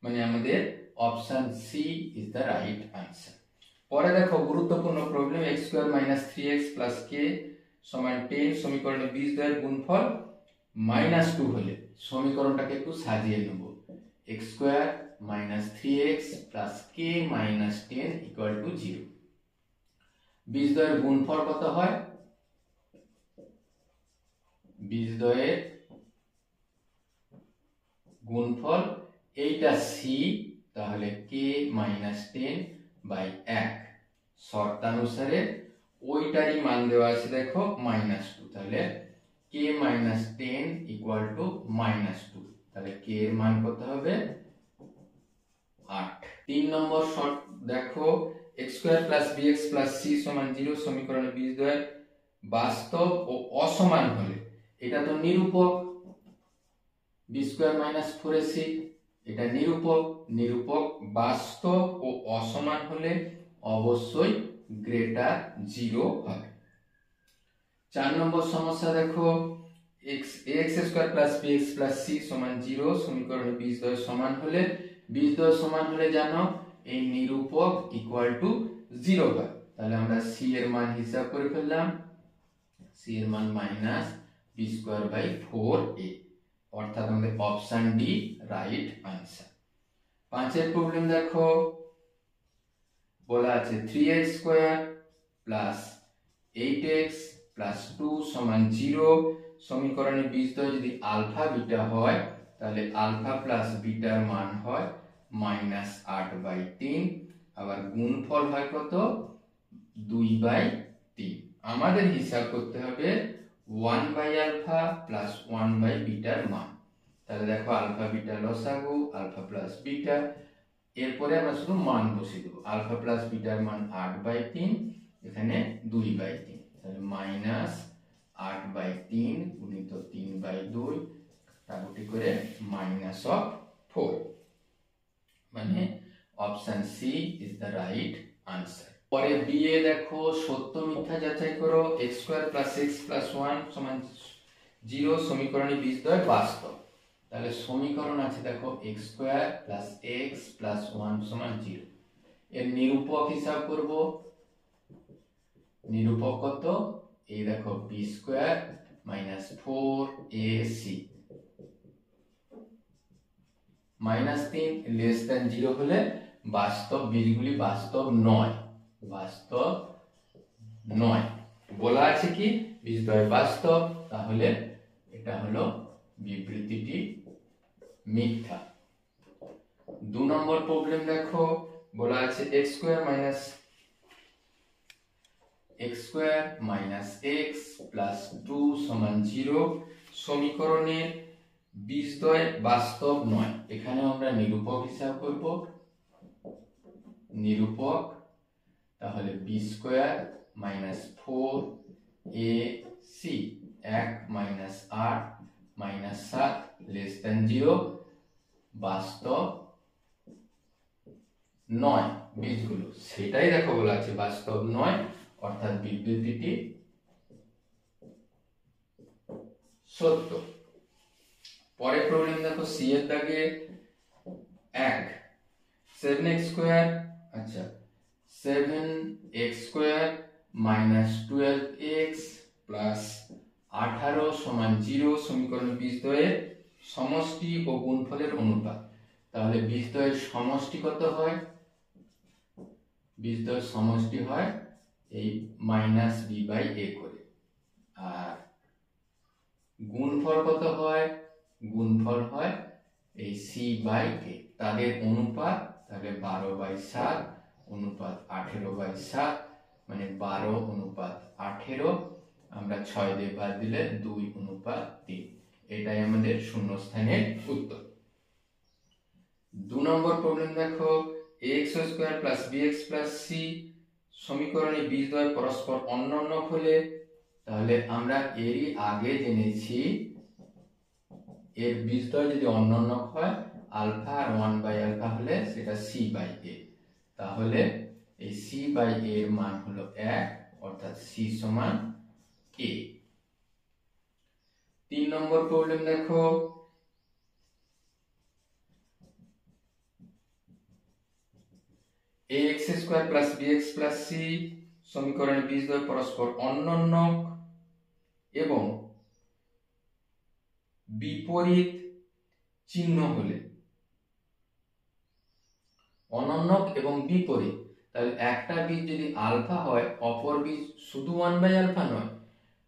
মানে আমাদের option C is the right answer. পরে দেখো গুরুত্বপূর্ণ problem, x square minus 3x plus k সমান 10 সমীকরণে বীজদ্বয়ের গুণফল -2 হলে সমীকরণটাকে একটু সাজিয়ে নেব। x square minus 3x plus k minus 10 equal to 0। বীজদ্বয়ের গুণফল কত হয়? বীজদ্বয়ের গুণফল এইটা c, তাহলে k মাইনাস 10 বাই 1। শর্তানুসারে ওইটারই মান দেওয়া আছে দেখো -2, তাহলে k মাইনাস 10 ইকুয়াল টু -2, তাহলে k এর মান কত হবে 8। 3 নম্বর শর্ত দেখো, x square plus bx plus c সমান 0 সমীকরণে বীজদ্বয় বাস্তব ও অসমান হলে, এটা তো নিরূপক, b স্কয়ার মাইনাস 4ac এটা নিরূপক বাস্তব ও অসমান হলে অবশ্যই গ্রেটার 0 হবে। 4 নম্বর সমস্যা দেখো, ax square plus bx plus c সমান 0 সমীকরণে বীজদ্বয় সমান হলে জানো এই নিরূপক ইকুয়াল টু 0 হয়। তাহলে আমরা c এর মান হিসাব করে ফেললাম, c এর মান minus b square by 4a, অর্থাৎ আমাদের অপশন ডি রাইট আনসার। 5 এর প্রবলেম দেখো, বলা আছে 3x square plus 8x plus 2 সমান 0 সমীকরণে বীজদ্বয় যদি আলফা বিটা হয়, তাহলে আলফা প্লাস বিটার মান হয় -8/3, আবার গুণফল হয় কত 2/3। আমাদের হিসাব করতে হবে 1/আলফা প্লাস 1/বিটার মান। তাহলে দেখো আলফা বিটা লসাগু, আলফা প্লাস বিটা, এরপরে আমরা শুধু মান বসিয়ে দেব। আলফা প্লাস বিটার মান 8/3, এখানে 2/3, তাহলে -8/3 গুণিত 3/2 কাটাকুটি করে -4, মানে option C is the right answer. পরে বি এ দেখো, সত্য মিথ্যা যাচাই করো। x square plus x plus 1 সমান 0 সমীকরণে বীজদ্বয় বাস্তব। তাহলে সমীকরণ আছে দেখো x square plus x plus 1 সমান 0, এর নিরূপক হিসাব করব। নিরূপক কত? এই দেখো b square minus 4ac, -3 less than 0 হলে বাস্তব বীজগুলি বাস্তব নয়, বলা আছে কি বীজদ্বয় বাস্তব, তাহলে এটা হলো বিবৃতিটি মিথ্যা। 2 নম্বর প্রবলেম দেখো, বলা আছে x square minus x plus 2 সমান 0 সমীকরণের বীজদ্বয় বাস্তব নয়। এখানে আমরা নিরূপক হিসাব করব। নিরূপক, তাহলে b square minus 4ac 1 minus 8 minus 7 less than 0, বাস্তব নয় বীজগুলো, সেটাই দেখো বলা আছে বাস্তব নয়, অর্থাৎ বিবৃতিটি সত্য। পরের প্রবলেম দেখো, সি এর দাগে 1 7x স্কয়ার, আচ্ছা 7x square minus 12x plus 18 সমান 0 সমীকরণ বীজদ্বয়ের সমষ্টি ও গুণফলের অনুপাত। তাহলে বীজদ্বয়ের সমষ্টি কত হয়? বীজদ্বয়ের সমষ্টি হয় এই -b/a করে। আর গুণফল কত হয়? গুণফল হয় এই c/a। তাদের অনুপাত তাহলে 12/7 অনুপাত 18/7, মানে 12:18। আমরা 6 দিয়ে বাদ দিলে 2:3। এটাই আমাদের শূন্যস্থানের উত্তর। 2 নম্বর প্রবলেম দেখো, ax² + bx + c সমীকরণে বীজদ্বয় পরস্পর অন্যন্য হলে, তাহলে আমরা এরই আগে জেনেছি এর বীজদ্বয় যদি অন্যন্য হয় আলফা আর 1/α হলে সেটা c/a। তাহলে এই c/a এর মান হলো 1, অর্থাৎ c = a। 3 নম্বর প্রবলেম দেখো, ax² + bx + c সমীকরণে বীজদ্বয় পরস্পর অন্যন্য এবং বিপরীত চিহ্ন হলে। অনন্য এবং বিপরীত, তাহলে একটা বীজ যদি আলফা হয়, অপর বীজ শুধু 1/α নয়,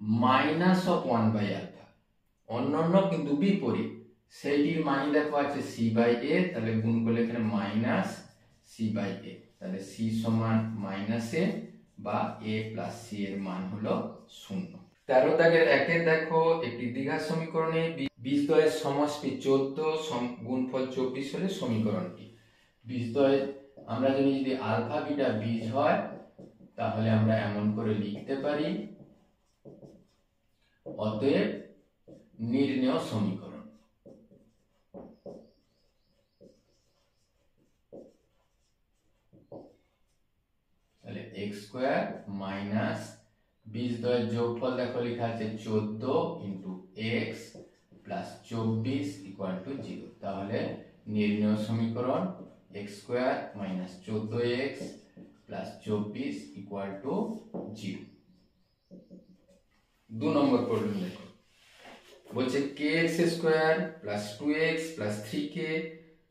-1/α। অনন্য কিন্তু বিপরীত, সেইটির মানই দেখো আছে c/a। তাহলে গুণ করলে এখানে -c/a, তাহলে c = -a বা a + c এর মান হলো 0। 13 দাগের 1 দেখো, একটি দ্বিঘাত সমীকরণে বীজদ্বয়ের সমষ্টি 14 গুণফল 24 হলে সমীকরণটি। বীজদ্বয় আমরা যদি আলফা বিটা বীজ হয়, তাহলে আমরা এমন করে লিখতে পারি, অতএব নির্ণেয় সমীকরণ। তাহলে x² - বীজদ্বয়ের যোগফল দেখো লেখা আছে 14 × x + 24 = 0। তাহলে নির্ণেয় সমীকরণ x² - 14x + 24 = 0। 2 নম্বর প্রবলেম দেখো, বলছে kx² + 2x + 3k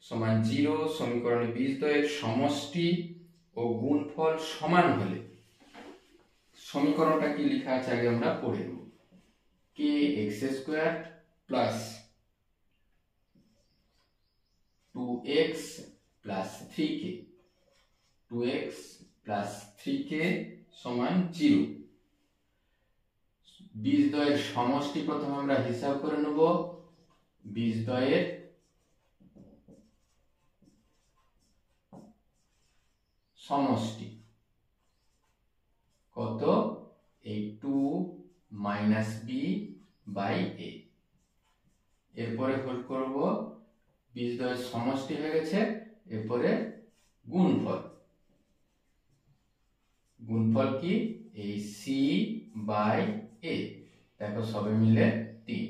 = 0 সমীকরণে বীজদ্বয়ের সমষ্টি ও গুণফল সমান হলে। সমীকরণটা কি লেখা আছে আগে আমরা পড়ে নেব। kx² + 2x + 3k 2x + 3k = 0। বীজদ্বয়ের সমষ্টি প্রথমে আমরা হিসাব করে নেব। বীজদ্বয়ের সমষ্টি কত? এই 2 - b/a। এরপরে হোল করব, বীজদ্বয়ের সমষ্টি হয়ে গেছে, এরপরে গুণফল। গুণফল কি? এই c/a। দেখো সবে মিলে 3।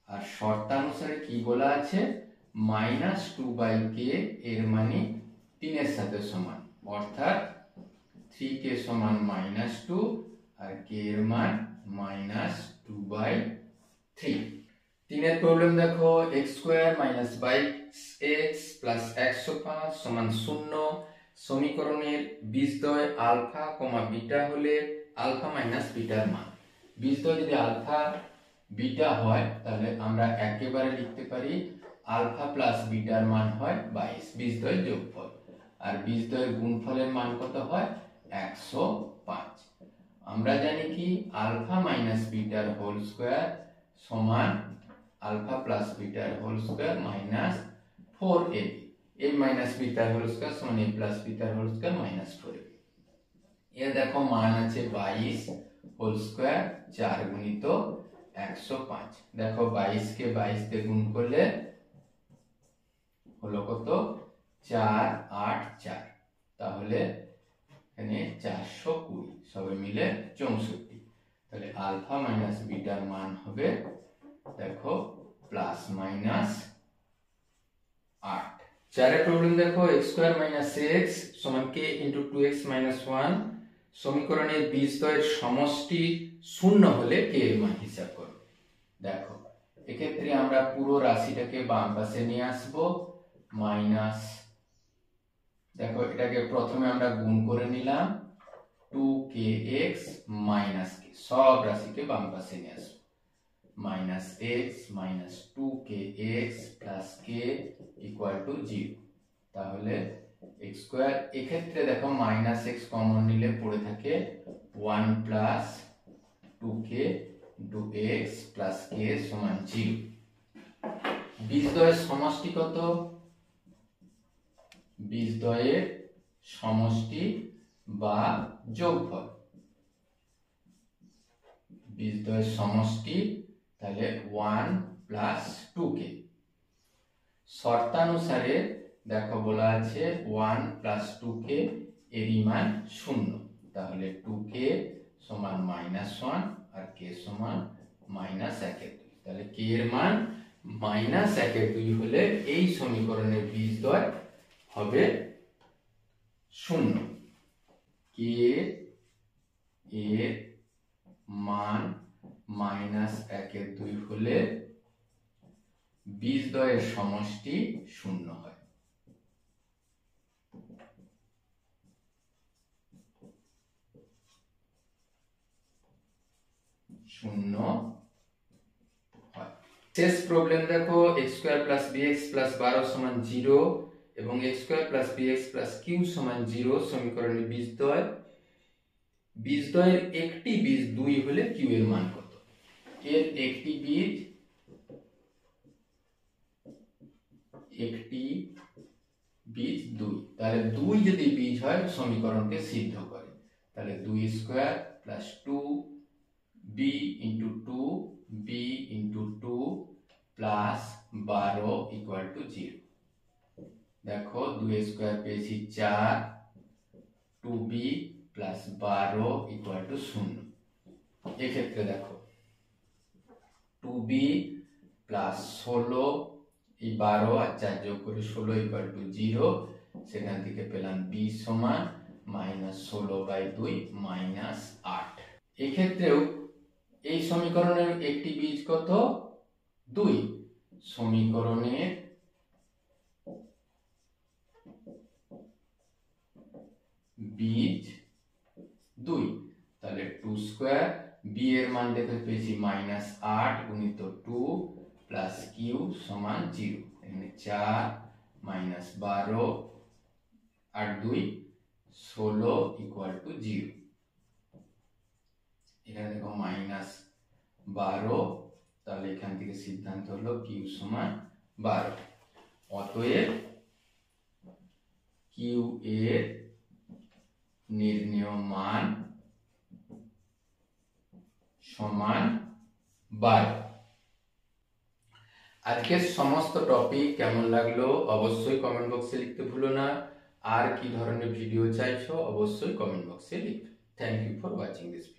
আর শর্তানুসারে কি বলা আছে? -2/k এর মানে 3 এর সাথে সমান, অর্থাৎ 3k = -2 আর k এর মান -2/3। 3 এর প্রবলেম দেখো, x² - 22x + 105 = 0 সমীকরণের বীজদ্বয় আলফা, বিটা হলে আলফা - বিটার মান। বীজদ্বয় যদি আলফা বিটা হয়, তাহলে আমরা একেবারে লিখতে পারি আলফা + বিটার মান হয় 22, বীজদ্বয়ের যোগফল। আর বীজদ্বয়ের গুণফলের মান কত হয়? 105। আমরা জানি কি আলফা - বিটার হোল স্কয়ার সমান আলফা + বিটার হোল স্কয়ার -4ab। a - বিটার হোল স্কয়ার সমান a + বিটার হোল স্কয়ার -4ab। এ দেখো মান আছে 22 হোল স্কয়ার 4 × 105। দেখো 22 কে 22 দিয়ে গুণ করলে হলো কত? 4 8 4। তাহলে এখানে 420, সবে মিলে 64। তাহলে আলফা - বিটার মান হবে দেখো ±8। 4 এর প্রবলেম দেখো, x² - x = k × 2x - 1 সমীকরণের বীজদ্বয়ের সমষ্টি 0 হলে k এর মান হিসাব করো। দেখো এক্ষেত্রে আমরা পুরো রাশিটাকে বাম পাশে নিয়ে আসব, মাইনাস, দেখো এটাকে প্রথমে আমরা গুণ করে নিলাম, 2kx মাইনাস কে, সব রাশিকে বাম পাশে নিয়ে আসবো, minus x minus 2kx plus k equal to 0। তাহলে x স্কয়ার, এক্ষেত্রে দেখো মাইনাস x কমন নিলে পড়ে থাকে 1 plus 2k into x plus k সমান 0। বীজদ্বয়ের সমষ্টি কত? বীজদ্বয়ের সমষ্টি বা যোগফল, বীজদ্বয়ের সমষ্টি তাহলে 1 প্লাস 2k। শর্তানুসারে দেখো বলা আছে 1 প্লাস 2k এরই মান 0, তাহলে 2k সমান -1 আর k সমান -1/2। তাহলে k এর মান -1/2 হলে এই সমীকরণের বীজদ্বয় হবে 0। k এর মান -1/2 হলে বীজদ্বয়ের সমষ্টি 0 হয়। শেষ প্রবলেম দেখো, x square plus bx plus 12 সমান 0 এবং x square plus bx plus q সমান 0 সমীকরণের বীজদ্বয়। বীজদ্বয়ের একটি বীজ 2 হলে q এর মান কত? এর একটি বীজ 2, তাহলে 2 যদি বীজ হয় সমীকরণকে সিদ্ধ করে, তাহলে 2 square plus 2b into 2b into 2 plus 12 equal to 0। দেখো 2 স্কয়ার পেয়েছি 4, 2b প্লাস 12 ইকুয়াল টু 0। এক্ষেত্রে দেখো 2b প্লাস 16, এই 12 আর 4 যোগ করে 16 ইকুয়াল টু 0, সেখান থেকে পেলাম b সমান -16/2 -8। এক্ষেত্রেও এই সমীকরণের একটি বীজ কত? 2। সমীকরণের বীজ 2, তাহলে 2 স্কয়ার, b এর মান দেখে পেয়েছি -8 গুণিত 2 প্লাস q সমান 0। এখানে 4 -12 আর 2 16 ইকুয়াল টু 0। এখানে দেখো -12, তাহলে এখান থেকে সিদ্ধান্ত হলো q সমান 12। অতএব q এর নির্ণেয় মান সমান 12। আজকের সমস্ত টপিক কেমন লাগলো অবশ্যই কমেন্ট বক্সে লিখতে ভুলো না। আর কি ধরনের ভিডিও চাইছো অবশ্যই কমেন্ট বক্সে লিখবে। Thank you for watching this video.